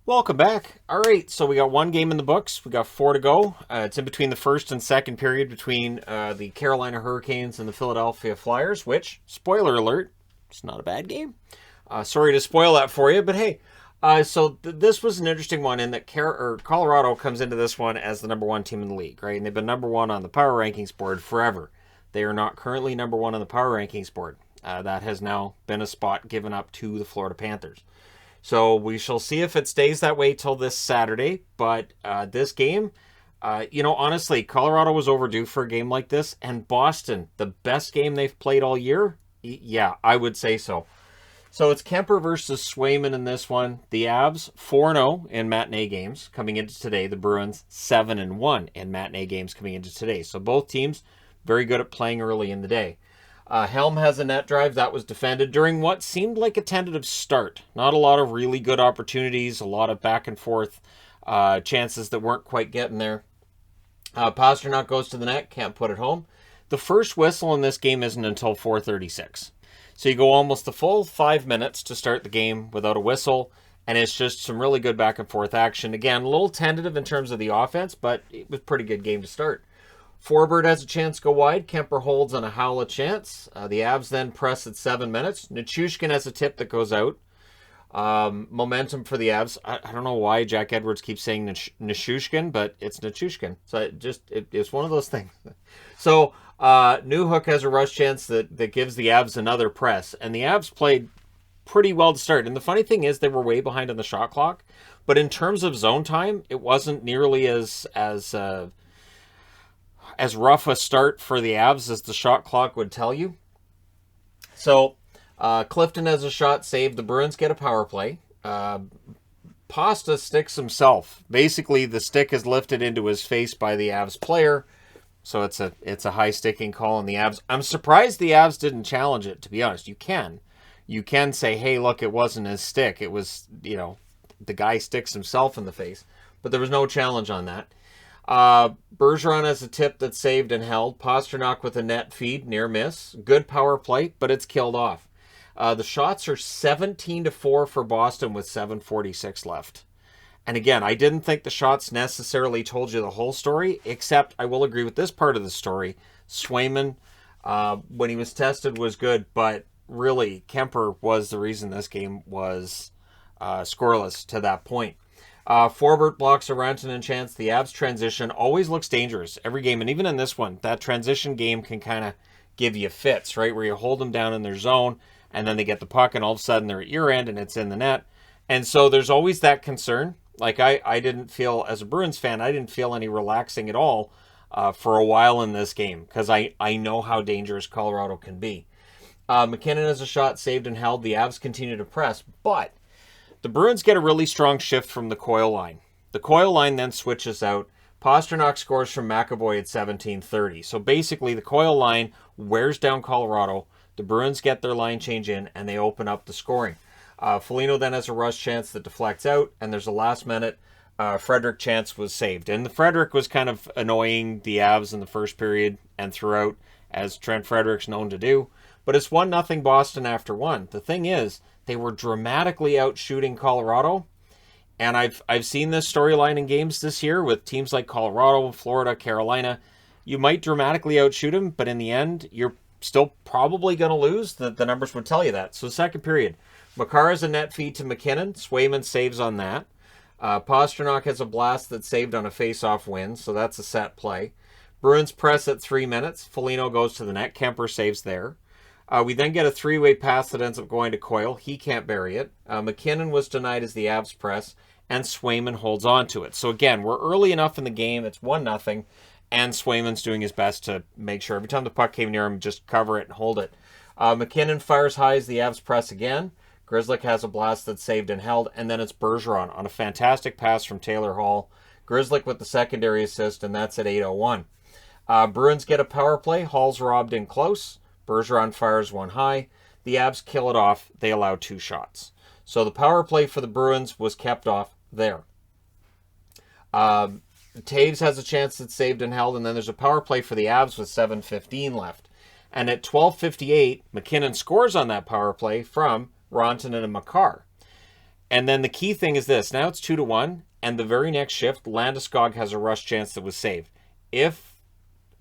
Welcome back. All right, so we got one game in the books. We got 4 to go. It's in between the first and second period between the Carolina Hurricanes and the Philadelphia Flyers, which, spoiler alert, it's not a bad game. Sorry to spoil that for you, but hey. This was an interesting one in that Colorado comes into this one as the number one team in the league, right? And they've been number one on the power rankings board forever. They are not currently number one on the power rankings board. That has now been a spot given up to the Florida Panthers. So we shall see if it stays that way till this Saturday. But this game, honestly, Colorado was overdue for a game like this. And Boston, the best game they've played all year? Yeah, I would say so. So it's Kemper versus Swayman in this one. The Avs 4-0 in matinee games coming into today. The Bruins 7-1 in matinee games coming into today. So both teams very good at playing early in the day. Helm has a net drive that was defended during what seemed like a tentative start. Not a lot of really good opportunities, a lot of back and forth chances that weren't quite getting there. Pastrnak goes to the net, can't put it home. The first whistle in this game isn't until 4:36. So you go almost the full 5 minutes to start the game without a whistle, and it's just some really good back and forth action. Again, a little tentative in terms of the offense, but it was a pretty good game to start. Forbert has a chance to go wide. Kemper holds on a howl a chance. The Avs then press at 7 minutes. Nichushkin has a tip that goes out. Momentum for the Avs. I don't know why Jack Edwards keeps saying Nichushkin, but it's Nichushkin. So it's one of those things. So Newhook has a rush chance that gives the Avs another press. And the Avs played pretty well to start. And the funny thing is they were way behind on the shot clock. But in terms of zone time, it wasn't nearly as rough a start for the Avs as the shot clock would tell you. So Clifton has a shot saved. The Bruins get a power play. Pasta sticks himself. Basically, the stick is lifted into his face by the Avs player. So it's a high sticking call on the Avs. I'm surprised the Avs didn't challenge it, to be honest. You can say, hey, look, it wasn't his stick. It was, the guy sticks himself in the face. But there was no challenge on that. Bergeron has a tip that's saved and held. Pastrnak with a net feed, near miss. Good power play, but it's killed off. The shots are 17-4 for Boston with 7:46 left. And again, I didn't think the shots necessarily told you the whole story, except I will agree with this part of the story. Swayman, when he was tested, was good, but really, Kemper was the reason this game was scoreless to that point. Forbert blocks a Rantanen chance. The Avs transition always looks dangerous every game, and even in this one, that transition game can kind of give you fits, right, where you hold them down in their zone, and then they get the puck, and all of a sudden they're at your end, and it's in the net. And so there's always that concern. Like, I didn't feel, as a Bruins fan, I didn't feel any relaxing at all for a while in this game, because I know how dangerous Colorado can be. McKinnon has a shot saved and held. The Avs continue to press, but the Bruins get a really strong shift from the Coyle line. The Coyle line then switches out. Pastrnak scores from McAvoy at 17:30. So basically, the Coyle line wears down Colorado. The Bruins get their line change in, and they open up the scoring. Foligno then has a rush chance that deflects out, and there's a last-minute Frederick chance was saved. And the Frederick was kind of annoying the Avs in the first period and throughout, as Trent Frederick's known to do. But it's 1-0 Boston after one. The thing is, they were dramatically out shooting Colorado. And I've seen this storyline in games this year with teams like Colorado, Florida, Carolina. You might dramatically outshoot them, but in the end, you're still probably going to lose. The numbers would tell you that. So second period, Makar has a net feed to McKinnon. Swayman saves on that. Pastrnak has a blast that's saved on a face-off win, so that's a set play. Bruins press at 3 minutes. Foligno goes to the net. Kemper saves there. We then get a three-way pass that ends up going to Coyle. He can't bury it. McKinnon was denied as the Avs press, and Swayman holds on to it. So again, we're early enough in the game. It's 1-0, and Swayman's doing his best to make sure every time the puck came near him, just cover it and hold it. McKinnon fires high as the Avs press again. Grzelcyk has a blast that's saved and held, and then it's Bergeron on a fantastic pass from Taylor Hall. Grzelcyk with the secondary assist, and that's at 8:01. Bruins get a power play. Hall's robbed in close. Bergeron fires one high. The Avs kill it off. They allow 2 shots. So the power play for the Bruins was kept off there. Taves has a chance that's saved and held, and then there's a power play for the Avs with 7:15 left. And at 12:58, McKinnon scores on that power play from Rantanen and Makar. And then the key thing is this. Now it's 2-1, and the very next shift, Landeskog has a rush chance that was saved. If,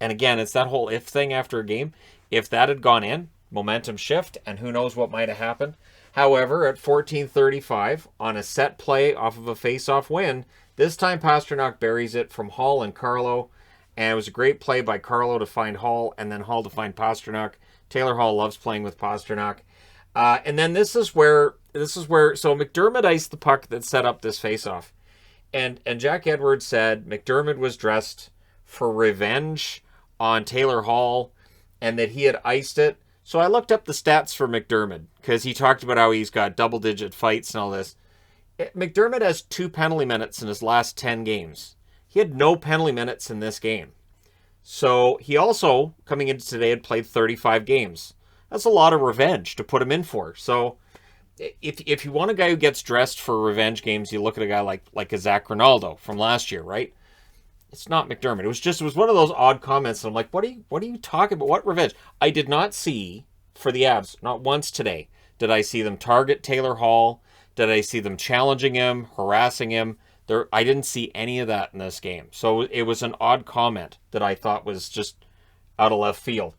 and again, it's that whole if thing after a game. If that had gone in, momentum shift, and who knows what might have happened. However, at 14:35, on a set play off of a face-off win, this time Pastrnak buries it from Hall and Carlo, and it was a great play by Carlo to find Hall, and then Hall to find Pastrnak. Taylor Hall loves playing with Pastrnak. And then this is where, so McDermott iced the puck that set up this face-off. And Jack Edwards said McDermott was dressed for revenge on Taylor Hall and that he had iced it. So I looked up the stats for McDermott because he talked about how he's got double-digit fights and all this. McDermott has 2 penalty minutes in his last 10 games. He had no penalty minutes in this game. So he also, coming into today, had played 35 games. That's a lot of revenge to put him in for. So if you want a guy who gets dressed for revenge games, you look at a guy like a Zach Ronaldo from last year, right? It's not McDermott. It was one of those odd comments. And I'm like, what are you talking about? What revenge? I did not see for the Avs, not once today, did I see them target Taylor Hall. Did I see them challenging him, harassing him? I didn't see any of that in this game. So it was an odd comment that I thought was just out of left field.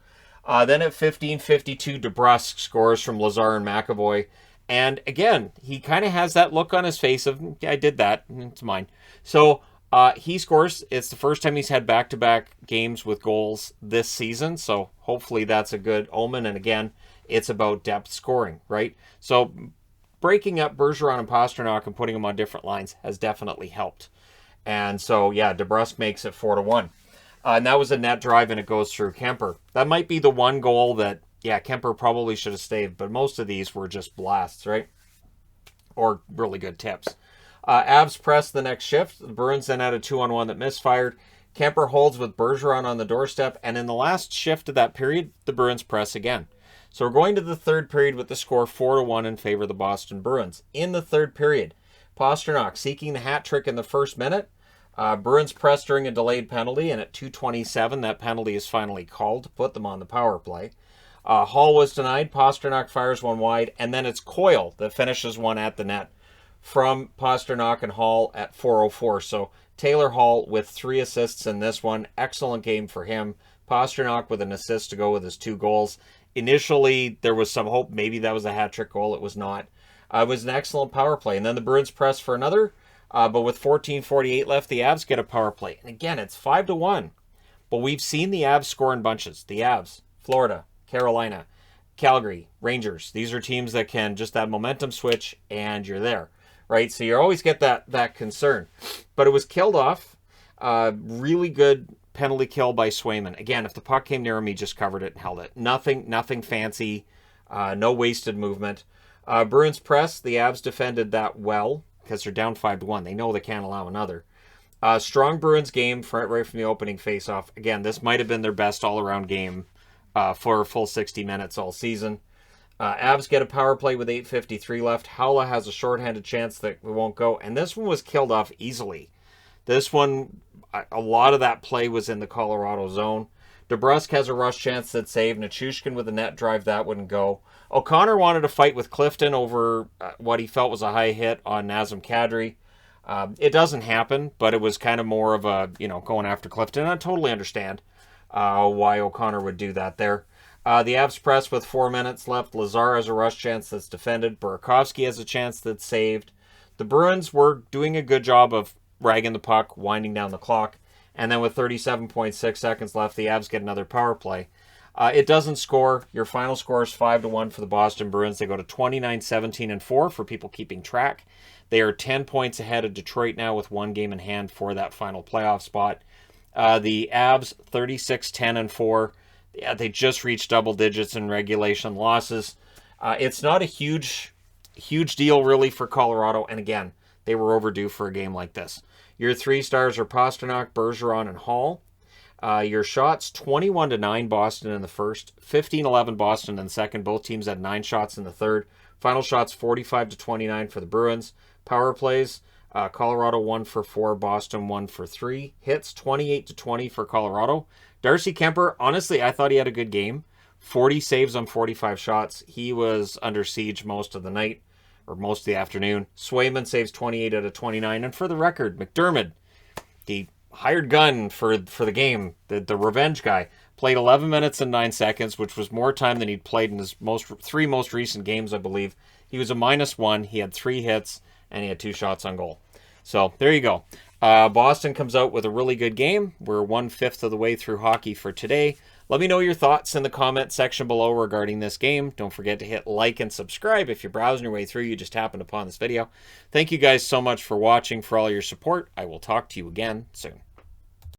Then at 15:52, DeBrusk scores from Lazar and McAvoy. And again, he kind of has that look on his face of, I did that, it's mine. So he scores. It's the first time he's had back-to-back games with goals this season. So hopefully that's a good omen. And again, it's about depth scoring, right? So breaking up Bergeron and Pastrnak and putting them on different lines has definitely helped. And so, yeah, DeBrusk makes it 4-1. And that was a net drive, and it goes through Kemper. That might be the one goal that, yeah, Kemper probably should have saved, but most of these were just blasts, right? Or really good tips. Avs press the next shift. The Bruins then had a 2-on-1 that misfired. Kemper holds with Bergeron on the doorstep, and in the last shift of that period, the Bruins press again. So we're going to the third period with the score 4-1 in favor of the Boston Bruins. In the third period, Pastrnak seeking the hat trick in the first minute. Bruins press during a delayed penalty, and at 2:27, that penalty is finally called to put them on the power play. Hall was denied. Pastrnak fires one wide, and then it's Coyle that finishes one at the net from Pastrnak and Hall at 4:04. So Taylor Hall with 3 assists in this one. Excellent game for him. Pastrnak with an assist to go with his 2 goals. Initially, there was some hope maybe that was a hat-trick goal. It was not. It was an excellent power play. And then the Bruins press for another. But with 14:48 left, the Avs get a power play. And again, it's 5-1. But we've seen the Avs score in bunches. The Avs, Florida, Carolina, Calgary, Rangers. These are teams that can just that momentum switch and you're there, right? So you always get that concern. But it was killed off. Really good penalty kill by Swayman. Again, if the puck came near him, he just covered it and held it. Nothing fancy. No wasted movement. Bruins press. The Avs defended that well because they're down 5-1. They know they can't allow another. Strong Bruins game right from the opening faceoff. Again, this might have been their best all-around game for a full 60 minutes all season. Avs get a power play with 8:53 left. Haula has a shorthanded chance that we won't go. And this one was killed off easily. This one, a lot of that play was in the Colorado zone. DeBrusk has a rush chance that saved. Nichushkin with a net drive, that wouldn't go. O'Connor wanted to fight with Clifton over what he felt was a high hit on Nazem Kadri. It doesn't happen, but it was kind of more of a, going after Clifton. I totally understand why O'Connor would do that there. The Avs press with 4 minutes left. Lazar has a rush chance that's defended. Burakovsky has a chance that's saved. The Bruins were doing a good job of ragging the puck, winding down the clock. And then with 37.6 seconds left, the Avs get another power play. It doesn't score. Your final score is 5-1 for the Boston Bruins. They go to 29-17-4 for people keeping track. They are 10 points ahead of Detroit now with 1 game in hand for that final playoff spot. The Avs 36-10-4. Yeah, they just reached double digits in regulation losses. It's not a huge deal really for Colorado. And again, they were overdue for a game like this. Your 3 stars are Pastrnak, Bergeron, and Hall. Your shots, 21-9 Boston in the first, 15-11 Boston in the second. Both teams had 9 shots in the third. Final shots, 45-29 for the Bruins. Power plays, Colorado 1 for 4, Boston 1 for 3. Hits, 28-20 for Colorado. Darcy Kemper, honestly, I thought he had a good game. 40 saves on 45 shots. He was under siege most of the night. or most of the afternoon. Swayman saves 28 out of 29. And for the record, McDermott, the hired gun for the game, the revenge guy, played 11 minutes and 9 seconds, which was more time than he'd played in his three most recent games, I believe. He was a -1. He had 3 hits, and he had 2 shots on goal. So there you go. Boston comes out with a really good game. We're 1/5 of the way through hockey for today. Let me know your thoughts in the comment section below regarding this game. Don't forget to hit like and subscribe if you're browsing your way through. You just happened upon this video. Thank you guys so much for watching, for all your support. I will talk to you again soon.